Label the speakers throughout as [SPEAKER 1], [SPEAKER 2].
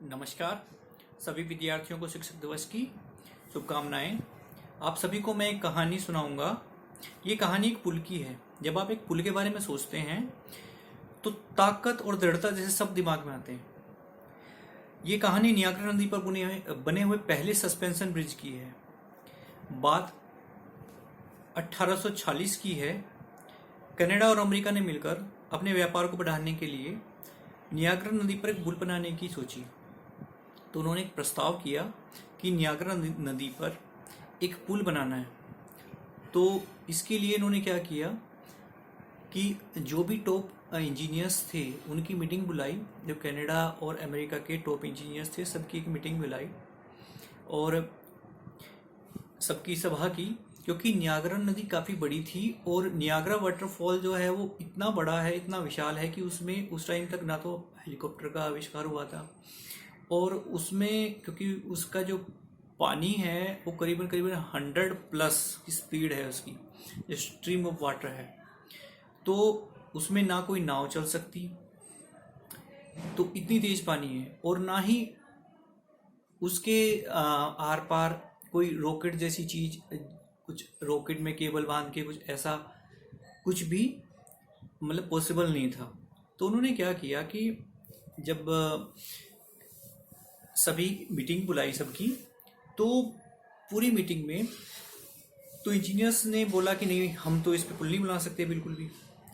[SPEAKER 1] नमस्कार। सभी विद्यार्थियों को शिक्षक दिवस की शुभकामनाएं। आप सभी को मैं एक कहानी सुनाऊंगा। ये कहानी एक पुल की है। जब आप एक पुल के बारे में सोचते हैं तो ताकत और दृढ़ता जैसे शब्द दिमाग में आते हैं। ये कहानी नियाग्रा नदी पर बने हुए पहले सस्पेंशन ब्रिज की है। बात 1840 की है। कनाडा और अमेरिका ने मिलकर अपने व्यापार को बढ़ाने के लिए नियाग्रा नदी पर एक पुल बनाने की सोची। तो उन्होंने एक प्रस्ताव किया कि नियाग्रा नदी पर एक पुल बनाना है। तो इसके लिए इन्होंने क्या किया कि जो भी टॉप इंजीनियर्स थे उनकी मीटिंग बुलाई। जो कनाडा और अमेरिका के टॉप इंजीनियर्स थे सबकी एक मीटिंग बुलाई और सबकी सभा की, क्योंकि नियाग्रा नदी काफ़ी बड़ी थी और नियाग्रा वाटरफॉल जो है वो इतना बड़ा है, इतना विशाल है कि उसमें उस टाइम तक ना तो हेलीकॉप्टर का आविष्कार हुआ था और उसमें क्योंकि उसका जो पानी है वो करीबन 100+ की स्पीड है उसकी, जो स्ट्रीम ऑफ वाटर है, तो उसमें ना कोई नाव चल सकती, तो इतनी तेज पानी है, और ना ही उसके आर पार कोई रॉकेट जैसी चीज, कुछ रॉकेट में केबल बांध के कुछ ऐसा कुछ भी मतलब पॉसिबल नहीं था। तो उन्होंने क्या किया कि जब सभी मीटिंग बुलाई सबकी, तो पूरी मीटिंग में तो इंजीनियर्स ने बोला कि नहीं, हम तो इस पे पुल नहीं बना सकते बिल्कुल भी,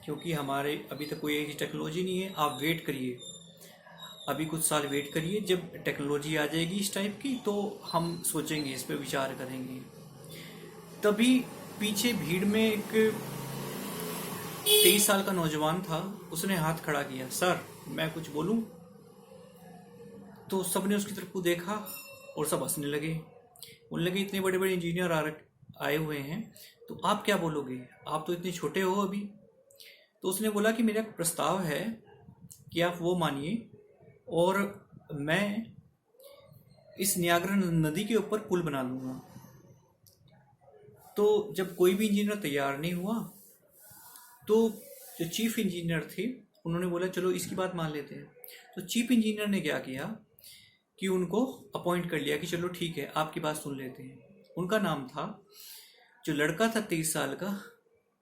[SPEAKER 1] क्योंकि हमारे अभी तक कोई ऐसी टेक्नोलॉजी नहीं है। आप वेट करिए, अभी कुछ साल वेट करिए, जब टेक्नोलॉजी आ जाएगी इस टाइप की तो हम सोचेंगे, इस पे विचार करेंगे। तभी पीछे भीड़ में एक 23 साल का नौजवान था, उसने हाथ खड़ा किया, सर मैं कुछ बोलूं? तो सबने उसकी तरफ को देखा और सब हंसने लगे। बोलने लगे इतने बड़े बड़े इंजीनियर आए हुए हैं तो आप क्या बोलोगे, आप तो इतने छोटे हो अभी। तो उसने बोला कि मेरा एक प्रस्ताव है कि आप वो मानिए और मैं इस नियाग्रा नदी के ऊपर पुल बना लूँगा। तो जब कोई भी इंजीनियर तैयार नहीं हुआ तो जो चीफ इंजीनियर थे उन्होंने बोला चलो इसकी बात मान लेते हैं। तो चीफ इंजीनियर ने क्या किया कि उनको अपॉइंट कर लिया कि चलो ठीक है, आपकी बात सुन लेते हैं। उनका नाम था, जो लड़का था 23 साल का,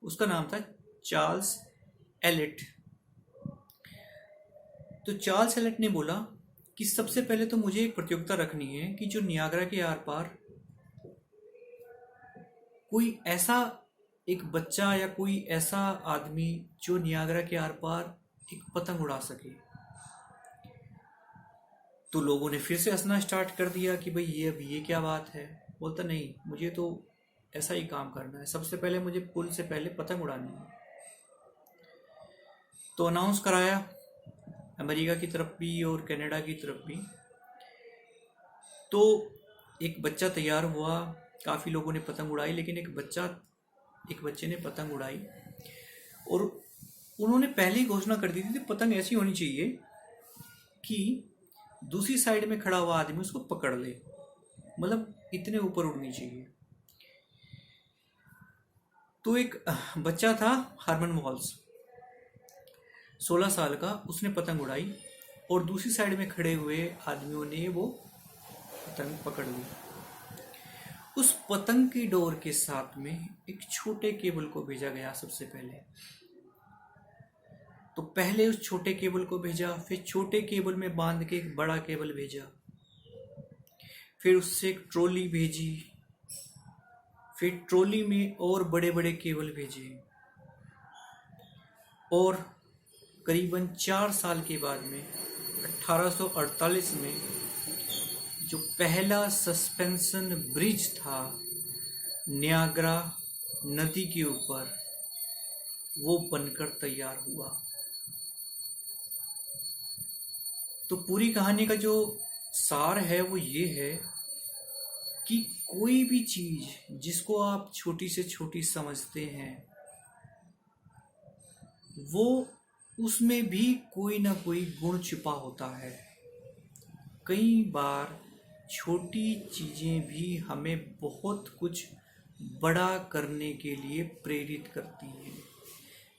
[SPEAKER 1] उसका नाम था चार्ल्स एलिट। तो चार्ल्स एलिट ने बोला कि सबसे पहले तो मुझे एक प्रतियोगिता रखनी है कि जो नियाग्रा के आर पार कोई ऐसा एक बच्चा या कोई ऐसा आदमी जो नियाग्रा के आर पार एक पतंग उड़ा सके। तो लोगों ने फिर से हंसना स्टार्ट कर दिया कि भाई ये क्या बात है। बोलता नहीं, मुझे तो ऐसा ही काम करना है, सबसे पहले मुझे पुल से पहले पतंग उड़ानी है। तो अनाउंस कराया अमेरिका की तरफ भी और कनाडा की तरफ भी। तो एक बच्चा तैयार हुआ, काफ़ी लोगों ने पतंग उड़ाई, लेकिन एक बच्चे ने पतंग उड़ाई और उन्होंने पहले ही घोषणा कर दी थी पतंग ऐसी होनी चाहिए कि दूसरी साइड में खड़ा हुआ आदमी उसको पकड़ ले, मतलब इतने ऊपर उड़नी चाहिए। तो एक बच्चा था हारमन वॉल्स, 16 साल का, उसने पतंग उड़ाई और दूसरी साइड में खड़े हुए आदमियों ने वो पतंग पकड़ ली। उस पतंग की डोर के साथ में एक छोटे केबल को भेजा गया सबसे पहले। तो पहले उस छोटे केबल को भेजा, फिर छोटे केबल में बांध के एक बड़ा केबल भेजा, फिर उससे एक ट्रॉली भेजी, फिर ट्रॉली में और बड़े बड़े केबल भेजे, और करीबन 4 साल के बाद में 1848 में जो पहला सस्पेंशन ब्रिज था नियाग्रा नदी के ऊपर, वो बनकर तैयार हुआ। तो पूरी कहानी का जो सार है वो ये है कि कोई भी चीज जिसको आप छोटी से छोटी समझते हैं, वो उसमें भी कोई ना कोई गुण छुपा होता है। कई बार छोटी चीजें भी हमें बहुत कुछ बड़ा करने के लिए प्रेरित करती हैं।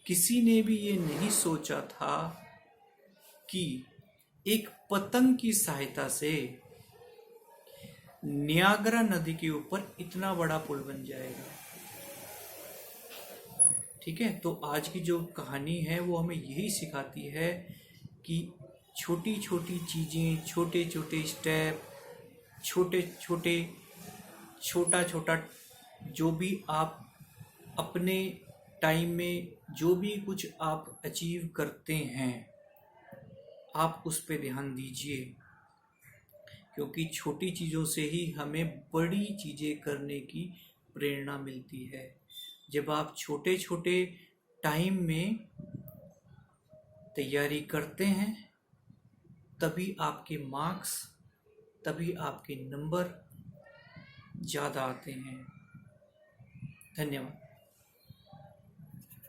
[SPEAKER 1] किसी ने भी ये नहीं सोचा था कि एक पतंग की सहायता से नियाग्रा नदी के ऊपर इतना बड़ा पुल बन जाएगा। ठीक है, तो आज की जो कहानी है वो हमें यही सिखाती है कि छोटी छोटी चीज़ें, छोटे छोटे स्टेप, छोटे छोटे छोटा छोटा जो भी आप अपने टाइम में जो भी कुछ आप अचीव करते हैं, आप उस पे ध्यान दीजिए, क्योंकि छोटी चीज़ों से ही हमें बड़ी चीज़ें करने की प्रेरणा मिलती है। जब आप छोटे छोटे टाइम में तैयारी करते हैं, तभी आपके मार्क्स, तभी आपके नंबर ज़्यादा आते हैं। धन्यवाद।